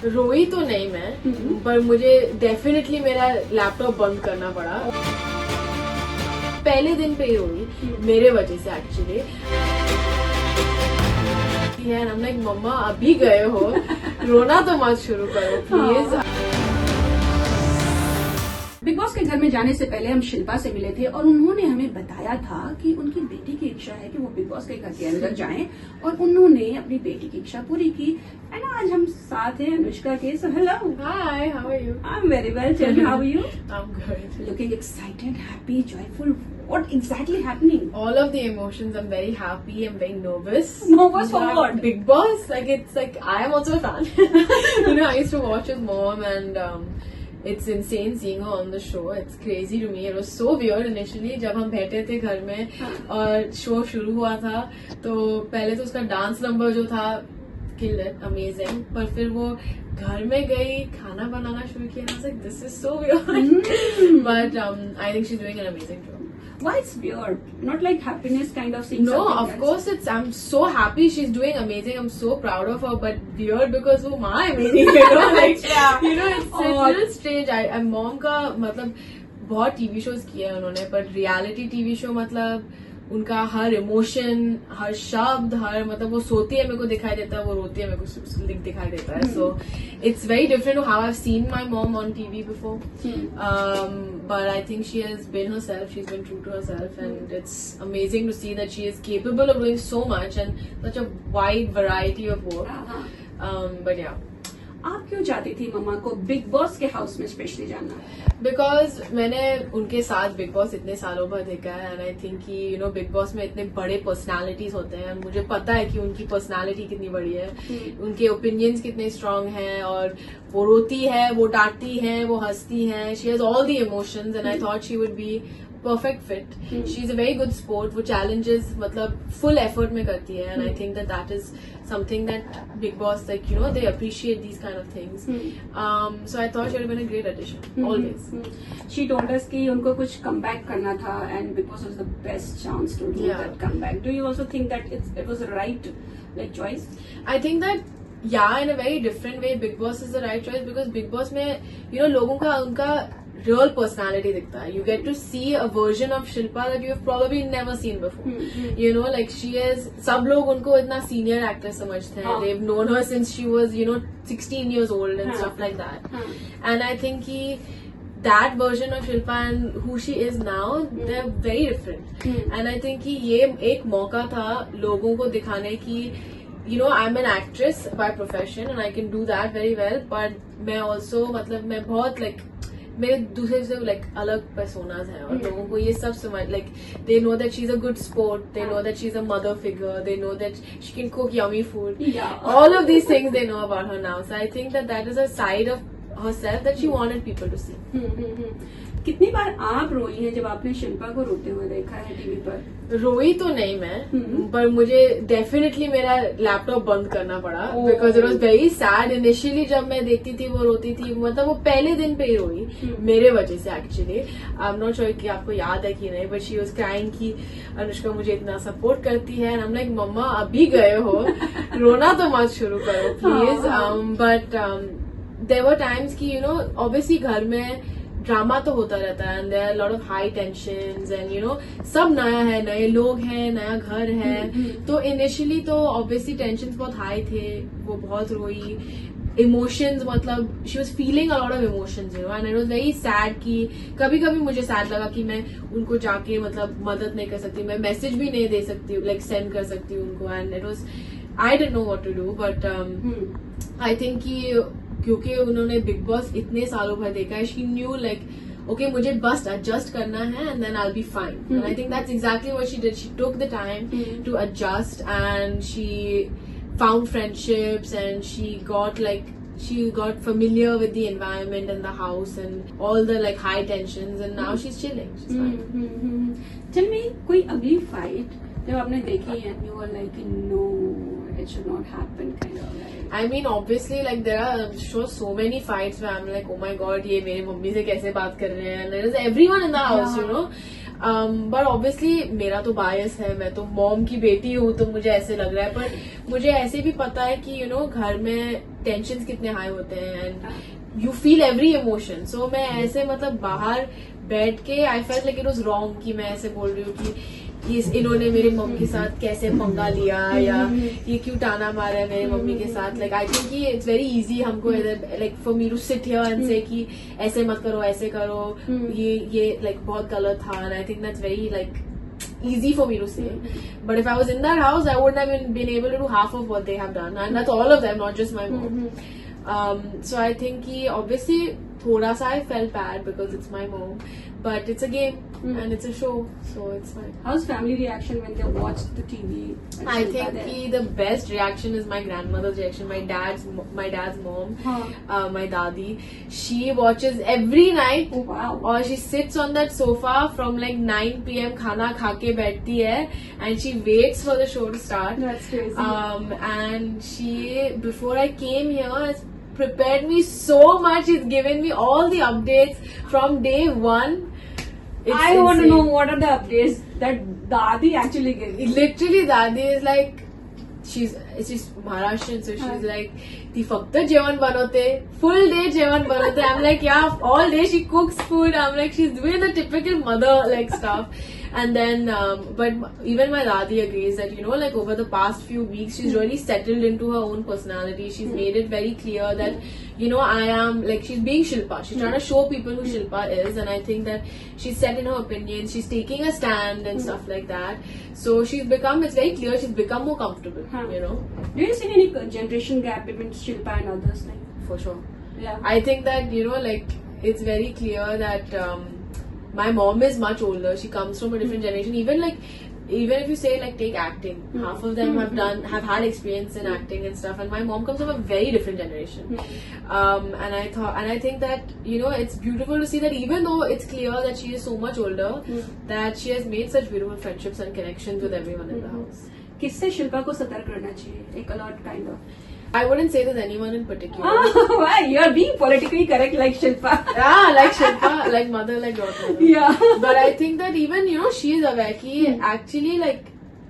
रोई तो नहीं मैं, पर मुझे डेफिनेटली मेरा लैपटॉप बंद करना पड़ा। पहले दिन पे ही रोई मेरे वजह से एक्चुअली। एंड हम लाइक मम्मा अभी गए हो, रोना तो मत शुरू करो प्लीज। बिग बॉस के घर में जाने से पहले हम शिल्पा से मिले थे और उन्होंने हमें बताया था कि उनकी बेटी की इच्छा है कि वो बिग बॉस के घर के अंदर जाएं और उन्होंने अपनी बेटी की इच्छा पूरी की। एंड आज हम साथ हैं अनुष्का के। So hello, hi, how are you? I am very well, tell me how are you? I am good. Looking excited, happy, joyful. What exactly happening? All of the emotions. I'm very happy. I'm very nervous. Nervous for what? Big Boss. Like it's like I am also a fan. I used to watch with mom, and it's insane seeing her on the show. It's crazy to me. It was so weird initially जब हम बैठे थे घर में और show शुरू हुआ था, तो पहले तो उसका डांस नंबर जो था killed it, amazing. पर फिर वो घर में गई, खाना बनाना शुरू किया, and I was like, this is so weird. But I think she's doing an amazing job. Why it's weird? Not like happiness kind of thing. No, of course it's. I'm so happy she's doing amazing. I'm so proud of her. But weird because वो माँ amazing, like it's a little strange. Mom का मतलब बहुत TV shows किए हैं उन्होंने, पर reality TV show मतलब उनका हर इमोशन, हर शब्द, हर मतलब वो सोती है मेरे को दिखाई देता है, वो रोती है मेरे को दिखाई देता है. So it's very different to how I have seen my mom on TV before. But I think she has been herself. She's been true to herself, and it's amazing to see that she is capable of doing so much and such a wide variety of work. But yeah. आप क्यों चाहती थी मम्मा को big boss के house में specially जानना? Because मैंने उनके साथ बिग बॉस इतने सालों भर देखा है, एंड आई थिंक कि बिग बॉस में इतने बड़े पर्सनालिटीज होते हैं, मुझे पता है कि उनकी पर्सनालिटी कितनी बड़ी है, उनके ओपिनियंस कितने स्ट्रांग हैं, और वो रोती है, वो डांटती है, वो हंसती है. She has all the emotions, and I thought she would be perfect fit. She is a very good sport. वो challenges मतलब full effort में करती है, and I think that is something that Big Boss they appreciate these kind of things. So I thought she would have been a great addition. Always. She told us कि उनको कुछ comeback करना था, and Big Boss was the best chance to do that comeback. Do you also think that it was the right choice? I think that in a very different way Big Boss is the right choice, because Big Boss में लोगों का उनका real personality दिखता है. You get to see a version of Shilpa that you have probably never seen before. Like she is, सब लोग उनको इतना senior actress समझते हैं. They've known her since she was 16 years old and stuff like that. And I think that version of Shilpa and who she is now, they're very different. And I think ये एक मौका था लोगों को दिखाने की, I'm an actress by profession and I can do that very well, but मैं also मतलब मैं बहुत मेरे दूसरे से अलग पर्सोनाज हैं, और लोगों को ये सब समझ they know that she's a good sport, they know that she's a mother figure, they know that she can cook yummy food. All of these things they know about her now. So I think that is a side of herself that she wanted people to see. कितनी बार आप रोई हैं जब आपने शिल्पा को रोते हुए देखा है टीवी पर? रोई तो नहीं मैं, पर मुझे डेफिनेटली मेरा लैपटॉप बंद करना पड़ा, because it was very sad. Initially जब मैं देखती थी वो रोती थी, मतलब वो पहले दिन पे ही रोई मेरे वजह से actually. I am not sure कि आपको याद है कि नहीं, बट शी वॉज क्राइंग कि अनुष्का मुझे इतना सपोर्ट करती है, एंड आई एम लाइक मम्मा अभी गए हो, रोना तो मत शुरू करो please. But there were times कि ऑब्वियसली घर में ड्रामा तो होता रहता है, and there are lot of high tensions, and सब नया है, नए लोग हैं, नया घर है. तो इनिशियली तो ऑब्वियसली टेंशंस बहुत हाई थे, वो बहुत रोई. इमोशंस मतलब she was feeling a lot of emotions, and it was very sad कि कभी कभी मुझे सैड लगा कि मैं उनको जाके मतलब मदद नहीं कर सकती, मैं मैसेज भी नहीं दे सकती, सेंड कर सकती उनको, and it was I didn't know what to do. But I think कि क्योंकि उन्होंने बिग बॉस इतने सालों भर देखा है, शी न्यू okay, मुझे बस adjust करना है and then I'll be fine. And I think that's exactly what she did. She took the time to adjust, and she found friendships, and she got familiar with the environment and the house and all the high tensions, and now she's chilling. She's fine. Tell me, कोई अगली fight जब आपने देखी and you were like, no, it should not happen kind of I mean, obviously, there are, I'm sure, so many fights where I'm like, oh my god, ये मेरी mummy से कैसे बात कर रहे हैं, and there is everyone in the house, but obviously मेरा तो बायस है, मैं तो मॉम की बेटी हूँ, तो मुझे ऐसे लग रहा है. पर मुझे ऐसे भी पता है कि घर में टेंशन कितने हाई होते हैं and you feel every emotion. So मैं ऐसे मतलब बाहर बैठ के I felt like it was wrong कि मैं ऐसे बोल रही हूँ कि इन्होंने मेरे मम्मी के साथ कैसे पंगा लिया, या ये क्यों टाना मारा है मेरे मम्मी के साथ. Like I think it's very easy हमको like for me to sit here and say कि ऐसे मत करो, ऐसे करो, ये लाइक बहुत गलत था. And I think that's very like easy for me to say. But if I was in that house, I wouldn't have been able to do half of what they have done, and that's all of them, not just my mom. So I think कि obviously thoda sa I felt bad because it's my mom, but it's a game and it's a show, so it's fine. How's family reaction when they watch the TV? I think the best reaction is my grandmother's reaction. My dad's mom, my dadi. She watches every night. Oh wow! और she sits on that sofa from like 9 p.m. खाना खा के बैठती है and she waits for the show to start. That's crazy. And she, before I came here, has prepared me so much. She's given me all the updates from day one. I want to know what are the updates that Dadi actually gives. Literally, Dadi is like, she's Maharashtrian, so she's like, ती फक्त जेवण बनवते, full day जेवण बनवते. I'm like, yeah, all day she cooks food. I'm like, she's doing the typical mother like stuff. And then, but even my Dadi agrees that, like over the past few weeks, she's really settled into her own personality. She's made it very clear that, I am, like, she's being Shilpa. She's trying to show people who Shilpa is. And I think that she's set in her opinion. She's taking a stand and stuff like that. So it's very clear, she's become more comfortable, Do you see any generation gap between Shilpa and others? Like? For sure. Yeah. I think that, like, it's very clear that, my mom is much older. She comes from a different generation. Even if you say like take acting, half of them have had experience in acting and stuff. And my mom comes from a very different generation. And I think that it's beautiful to see that even though it's clear that she is so much older, that she has made such beautiful friendships and connections with everyone in the house. किससे शिल्पा को सतर्क रहना चाहिए? एक alert kind of. I wouldn't say there's anyone in particular. Why? You're being politically correct like Shilpa. Yeah, like Shilpa, like mother, like daughter. Yeah. But I think that even, she is aware that actually, like,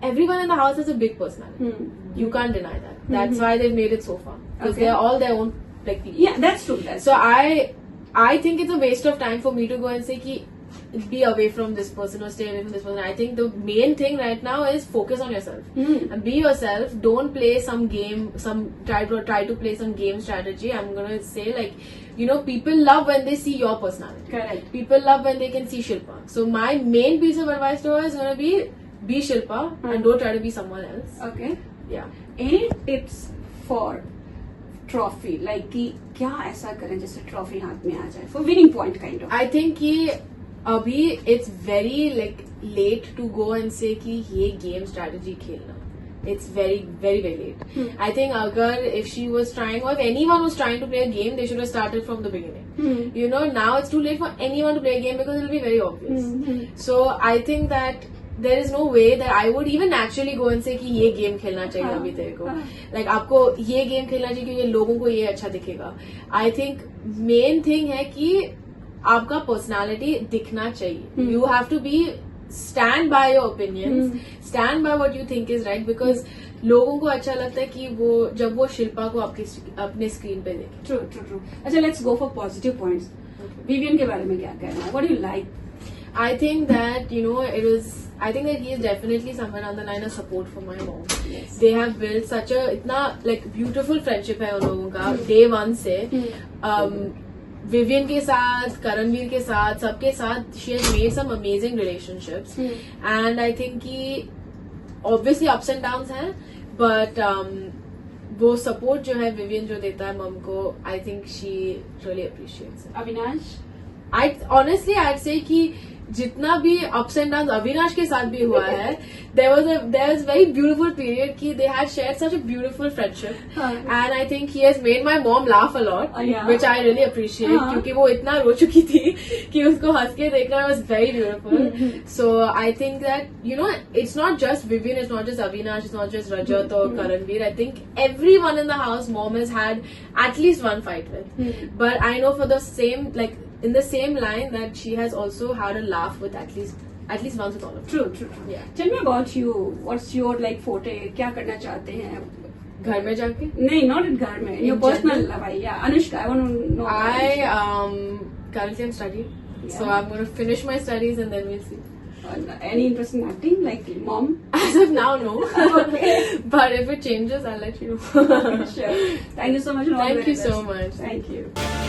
everyone in the house has a big personality. You can't deny that. That's why they've made it so far. Because they're all their own, like, people. Yeah, that's true. So I think it's a waste of time for me to go and say ki, be away from this person or stay away from this person. I think the main thing right now is focus on yourself and be yourself. Don't play some game, try to play some game strategy. I'm gonna say like, people love when they see your personality. Correct. People love when they can see Shilpa. So my main piece of advice to her is gonna be Shilpa and don't try to be someone else. Okay. Yeah. Any tips for trophy? Like कि क्या ऐसा करें जैसे trophy हाथ में आ जाए for winning point kind of. I think कि अभी it's very like late to go and say कि ये game strategy खेलना. It's very, very, very late. I think if she was trying, or if anyone was trying to play a game, they should have started from the beginning. Now it's too late for anyone to play a game because it'll be very obvious. So I think that there is no way that I would even naturally go and say कि ये game खेलना चाहिए अभी तेरे को. Like आपको ये game खेलना चाहिए क्योंकि लोगों को ये अच्छा दिखेगा. I think main thing है कि आपका personality दिखना चाहिए. You have to stand by your opinions, stand by what you think is right, because लोगों को अच्छा लगता है कि जब वो शिल्पा को अपने स्क्रीन पे देखे. True. अच्छा, let's go for positive points. Vivian के बारे में क्या कहना है? What do you like? I think that I think that he is definitely somewhere on the line a support for my mom. Yes. They have built such a इतना like beautiful friendship है उन लोगों का day one से. Vivian के साथ, करणवीर के साथ, सबके साथ she has made some amazing relationships. And I think कि obviously ups and downs हैं, but वो support जो है Vivian जो देता है मम को, I think she really appreciates it. Avinash? I'd say कि जितना भी ups and downs अविनाश के साथ भी हुआ है, there was a very beautiful period कि they had shared such a beautiful friendship, and I think he has made my mom laugh a lot, which I really appreciate, क्योंकि वो इतना रो चुकी थी कि उसको हंस के देखना was very beautiful. So I think that it's not just Vivian, it's not just Avinash, it's not just Rajat or Karanveer. I think everyone in the house mom has had at least one fight with, but I know for the same in the same line that she has also had a laugh with at least at least once with all of them. True. Yeah. Tell me about you. What's your like forte? क्या करना चाहते हैं? घर में जाके? नहीं, not in घर में. Your In personal general? life. Yeah, Anushka, I want to know. about Anushka. Currently I'm studying, so Yeah. I'm going to finish my studies and then we'll see. Any interest in acting, like mom? As of now, no. Okay. But if it changes, I'll let you know. Sure. Thank you so much. and all the Thank you very so best. much. Thank you.